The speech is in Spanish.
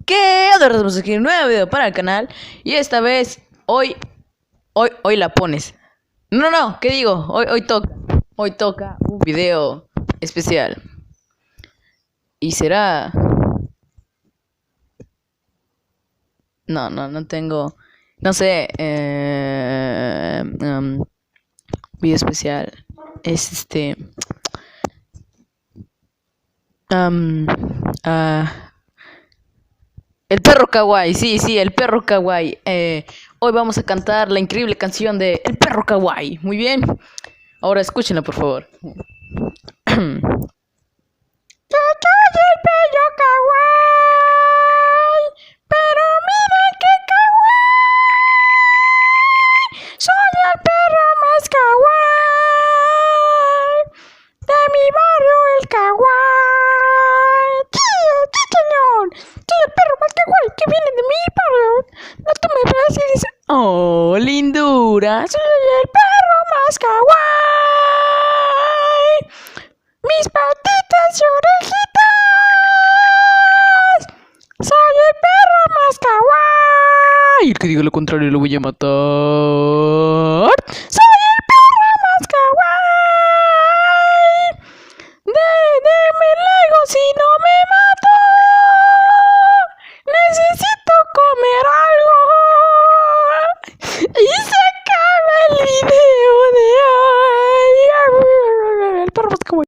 ¿Qué? Ahora estamos aquí en un nuevo video para el canal. Y esta vez, hoy la pones. No, ¿qué digo? Hoy toca un video especial. Y será... No tengo... No sé, video especial. Es el perro kawaii, sí, el perro kawaii. Hoy vamos a cantar la increíble canción de El perro kawaii. Muy bien. Ahora escúchenla, por favor. Yo soy el perro kawaii, pero miren qué kawaii. Soy el perro más kawaii de mi barrio, el kawaii. Sí, señor. Soy el perro más kawaii que viene de mi barrio. No tú me ves y dices, oh, lindura. Soy el perro más kawaii. Mis patitas y orejitas. Soy el perro más kawaii. El que diga lo contrario lo voy a matar.